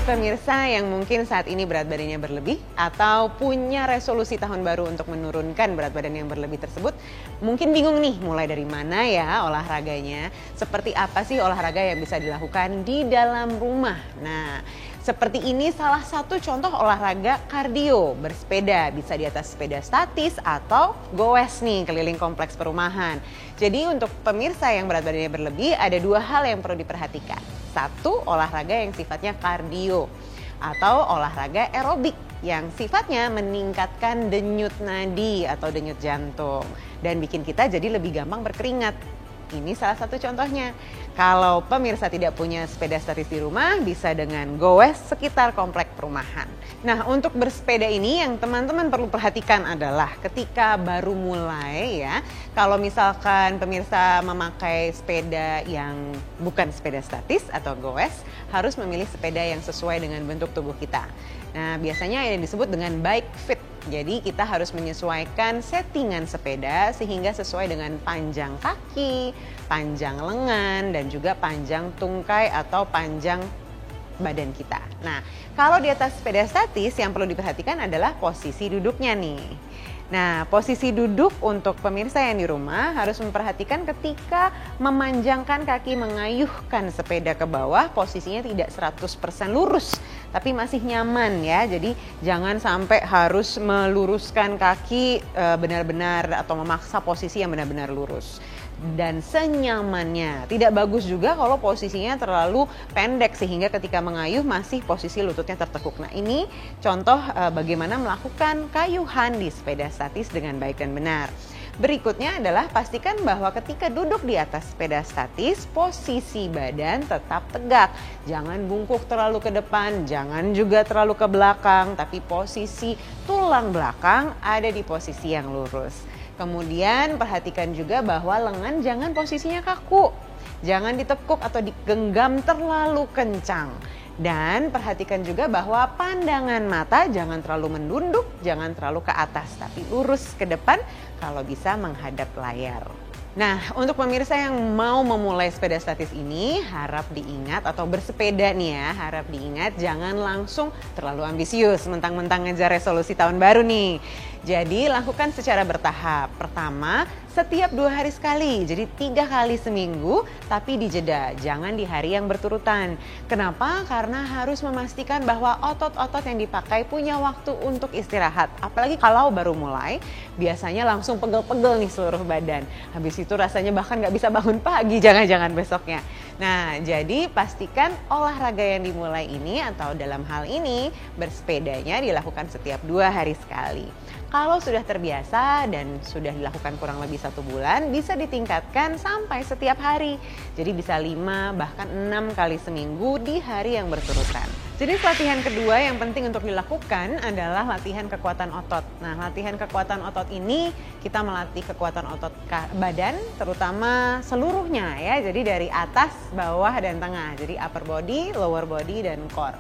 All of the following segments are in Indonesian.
pemirsa yang mungkin saat ini berat badannya berlebih atau punya resolusi tahun baru untuk menurunkan berat badan yang berlebih tersebut, mungkin bingung nih mulai dari mana ya olahraganya, seperti apa sih olahraga yang bisa dilakukan di dalam rumah. Nah, seperti ini salah satu contoh olahraga kardio, bersepeda, bisa di atas sepeda statis atau goes nih keliling kompleks perumahan. Jadi untuk pemirsa yang berat badannya berlebih ada dua hal yang perlu diperhatikan. Satu, olahraga yang sifatnya kardio atau olahraga aerobik yang sifatnya meningkatkan denyut nadi atau denyut jantung dan bikin kita jadi lebih gampang berkeringat. Ini salah satu contohnya. Kalau pemirsa tidak punya sepeda statis di rumah, bisa dengan goes sekitar komplek perumahan. Nah, untuk bersepeda ini yang teman-teman perlu perhatikan adalah ketika baru mulai ya, kalau misalkan pemirsa memakai sepeda yang bukan sepeda statis atau goes, harus memilih sepeda yang sesuai dengan bentuk tubuh kita. Nah, biasanya yang disebut dengan bike fit. Jadi kita harus menyesuaikan settingan sepeda sehingga sesuai dengan panjang kaki, panjang lengan, dan juga panjang tungkai atau panjang badan kita. Nah, kalau di atas sepeda statis yang perlu diperhatikan adalah posisi duduknya nih. Nah, posisi duduk untuk pemirsa yang di rumah harus memperhatikan ketika memanjangkan kaki mengayuhkan sepeda ke bawah, posisinya tidak 100% lurus, tapi masih nyaman ya. Jadi jangan sampai harus meluruskan kaki benar-benar atau memaksa posisi yang benar-benar lurus. Dan senyamannya. Tidak bagus juga kalau posisinya terlalu pendek sehingga ketika mengayuh masih posisi lututnya tertekuk. Nah, ini contoh bagaimana melakukan kayuhan di sepeda statis dengan baik dan benar. Berikutnya adalah pastikan bahwa ketika duduk di atas sepeda statis, posisi badan tetap tegak. Jangan bungkuk terlalu ke depan, jangan juga terlalu ke belakang, tapi posisi tulang belakang ada di posisi yang lurus. Kemudian perhatikan juga bahwa lengan jangan posisinya kaku, jangan ditekuk atau digenggam terlalu kencang. Dan perhatikan juga bahwa pandangan mata jangan terlalu menunduk, jangan terlalu ke atas, tapi lurus ke depan kalau bisa menghadap layar. Nah, untuk pemirsa yang mau memulai sepeda statis ini harap diingat atau bersepeda nih ya, harap diingat jangan langsung terlalu ambisius mentang-mentang ngejar resolusi tahun baru nih. Jadi lakukan secara bertahap. Pertama, setiap 2 hari sekali, jadi 3 kali seminggu, tapi dijeda, jangan di hari yang berturutan. Kenapa? Karena harus memastikan bahwa otot-otot yang dipakai punya waktu untuk istirahat. Apalagi kalau baru mulai, biasanya langsung pegel-pegel nih seluruh badan. Habis itu rasanya bahkan nggak bisa bangun pagi, jangan-jangan besoknya. Nah, jadi pastikan olahraga yang dimulai ini atau dalam hal ini bersepedanya dilakukan setiap 2 hari sekali. Kalau sudah terbiasa dan sudah dilakukan kurang lebih 1 bulan, bisa ditingkatkan sampai setiap hari. Jadi bisa 5 bahkan 6 kali seminggu di hari yang berturutan. Jadi latihan kedua yang penting untuk dilakukan adalah latihan kekuatan otot. Nah, latihan kekuatan otot ini kita melatih kekuatan otot badan terutama seluruhnya ya. Jadi dari atas, bawah, dan tengah. Jadi upper body, lower body, dan core.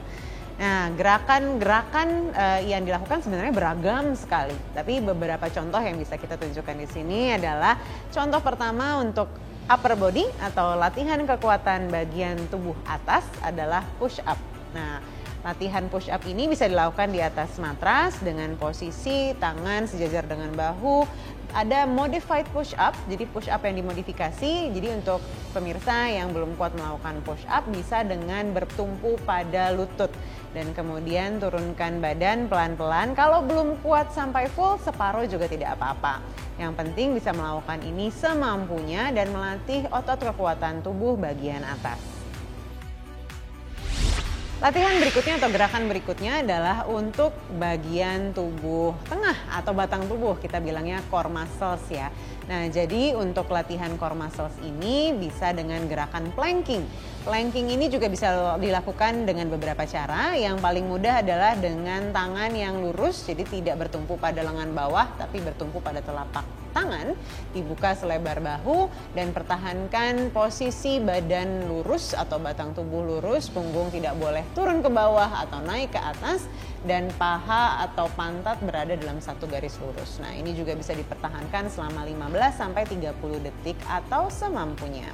Nah, gerakan-gerakan yang dilakukan sebenarnya beragam sekali. Tapi beberapa contoh yang bisa kita tunjukkan di sini adalah contoh pertama untuk upper body atau latihan kekuatan bagian tubuh atas adalah push up. Nah, latihan push up ini bisa dilakukan di atas matras dengan posisi tangan sejajar dengan bahu. Ada modified push up, jadi push up yang dimodifikasi. Jadi untuk pemirsa yang belum kuat melakukan push up bisa dengan bertumpu pada lutut dan kemudian turunkan badan pelan-pelan. Kalau belum kuat sampai full, separuh juga tidak apa-apa. Yang penting bisa melakukan ini semampunya dan melatih otot kekuatan tubuh bagian atas. Latihan berikutnya atau gerakan berikutnya adalah untuk bagian tubuh tengah atau batang tubuh, kita bilangnya core muscles ya. Nah, jadi untuk latihan core muscles ini bisa dengan gerakan planking. Planking ini juga bisa dilakukan dengan beberapa cara. Yang paling mudah adalah dengan tangan yang lurus, jadi tidak bertumpu pada lengan bawah tapi bertumpu pada telapak tangan, dibuka selebar bahu dan pertahankan posisi badan lurus atau batang tubuh lurus, punggung tidak boleh turun ke bawah atau naik ke atas, dan paha atau pantat berada dalam satu garis lurus. Nah, ini juga bisa dipertahankan selama 15 sampai 30 detik atau semampunya.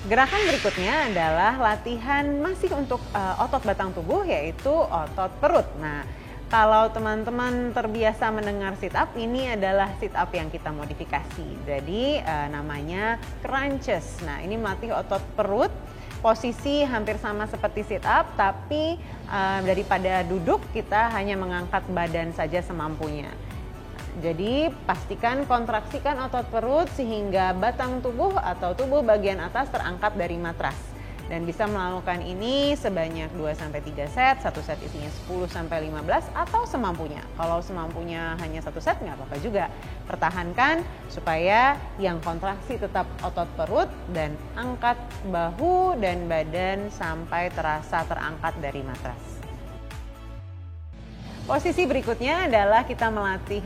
Gerakan berikutnya adalah latihan masih untuk otot batang tubuh, yaitu otot perut. Nah, kalau teman-teman terbiasa mendengar sit up, ini adalah sit up yang kita modifikasi. Jadi namanya crunches. Nah, ini melatih otot perut. Posisi hampir sama seperti sit up, tapi daripada duduk kita hanya mengangkat badan saja semampunya. Jadi pastikan kontraksikan otot perut sehingga batang tubuh atau tubuh bagian atas terangkat dari matras. Dan bisa melakukan ini sebanyak 2-3 set, satu set isinya 10-15 atau semampunya. Kalau semampunya hanya satu set nggak apa-apa juga. Pertahankan supaya yang kontraksi tetap otot perut dan angkat bahu dan badan sampai terasa terangkat dari matras. Posisi berikutnya adalah kita melatih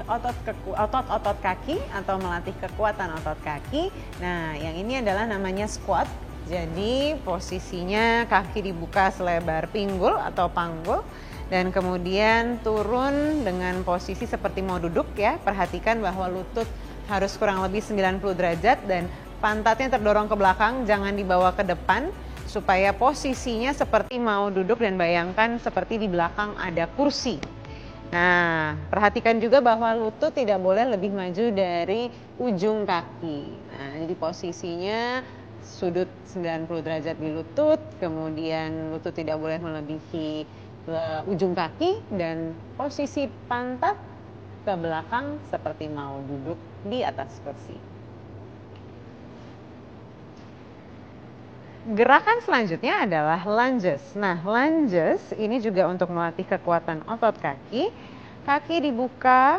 otot-otot kaki atau melatih kekuatan otot kaki. Nah, yang ini adalah namanya squat. Jadi posisinya kaki dibuka selebar pinggul atau panggul dan kemudian turun dengan posisi seperti mau duduk ya. Perhatikan bahwa lutut harus kurang lebih 90 derajat dan pantatnya terdorong ke belakang, jangan dibawa ke depan supaya posisinya seperti mau duduk dan bayangkan seperti di belakang ada kursi. Nah, perhatikan juga bahwa lutut tidak boleh lebih maju dari ujung kaki. Nah, jadi posisinya sudut 90 derajat di lutut, kemudian lutut tidak boleh melebihi ujung kaki dan posisi pantat ke belakang seperti mau duduk di atas kursi. Gerakan selanjutnya adalah lunges. Nah, lunges ini juga untuk melatih kekuatan otot kaki. Kaki dibuka,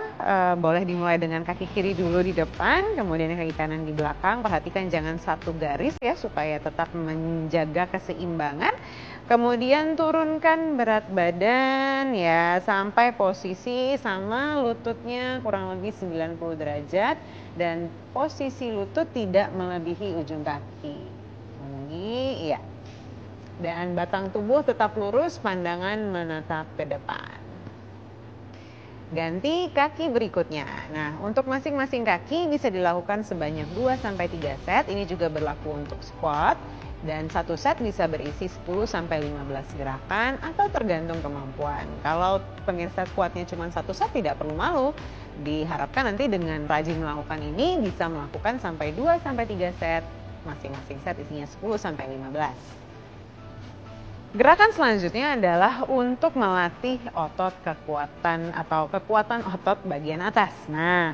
boleh dimulai dengan kaki kiri dulu di depan, kemudian kaki kanan di belakang. Perhatikan jangan satu garis ya, supaya tetap menjaga keseimbangan. Kemudian turunkan berat badan ya, sampai posisi sama lututnya kurang lebih 90 derajat. Dan posisi lutut tidak melebihi ujung kaki. Ini ya, dan batang tubuh tetap lurus, pandangan menatap ke depan. Ganti kaki berikutnya. Nah, untuk masing-masing kaki bisa dilakukan sebanyak 2-3 set. Ini juga berlaku untuk squat dan satu set bisa berisi 10-15 gerakan atau tergantung kemampuan. Kalau pemirsa squatnya cuma satu set tidak perlu malu. Diharapkan nanti dengan rajin melakukan ini bisa melakukan sampai 2-3 set. Masing-masing set isinya 10-15. Gerakan selanjutnya adalah untuk melatih otot kekuatan atau kekuatan otot bagian atas. Nah,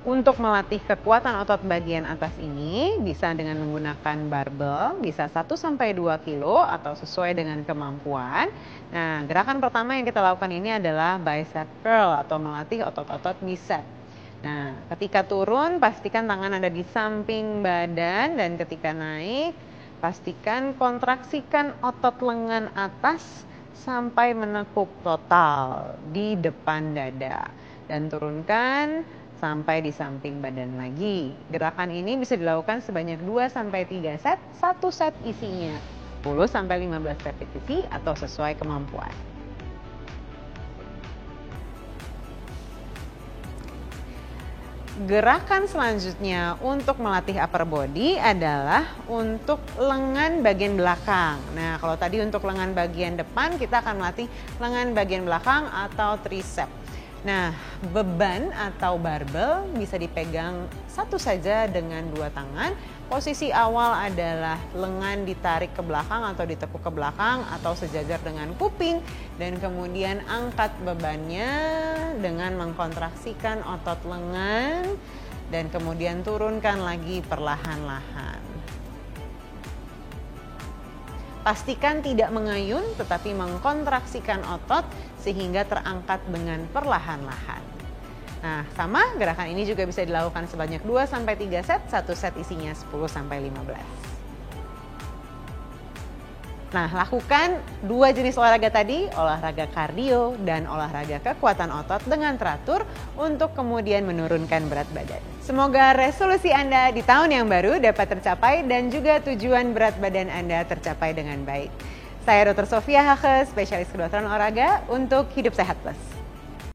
untuk melatih kekuatan otot bagian atas ini bisa dengan menggunakan barbel, bisa 1-2 kilo atau sesuai dengan kemampuan. Nah, gerakan pertama yang kita lakukan ini adalah bicep curl atau melatih otot-otot bicep. Nah, ketika turun pastikan tangan ada di samping badan dan ketika naik pastikan kontraksikan otot lengan atas sampai menekuk total di depan dada dan turunkan sampai di samping badan lagi. Gerakan ini bisa dilakukan sebanyak 2-3 set, satu set isinya 10-15 repetisi atau sesuai kemampuan. Gerakan selanjutnya untuk melatih upper body adalah untuk lengan bagian belakang. Nah, kalau tadi untuk lengan bagian depan, kita akan melatih lengan bagian belakang atau tricep. Nah, beban atau barbel bisa dipegang satu saja dengan dua tangan. Posisi awal adalah lengan ditarik ke belakang atau ditekuk ke belakang atau sejajar dengan kuping. Dan kemudian angkat bebannya dengan mengkontraksikan otot lengan dan kemudian turunkan lagi perlahan-lahan. Pastikan tidak mengayun tetapi mengkontraksikan otot sehingga terangkat dengan perlahan-lahan. Nah, sama gerakan ini juga bisa dilakukan sebanyak 2-3 set, satu set isinya 10-15. Nah, lakukan dua jenis olahraga tadi, olahraga kardio dan olahraga kekuatan otot dengan teratur untuk kemudian menurunkan berat badan. Semoga resolusi Anda di tahun yang baru dapat tercapai dan juga tujuan berat badan Anda tercapai dengan baik. Saya Dr. Sofia Hake, spesialis kedokteran olahraga untuk Hidup Sehat Plus.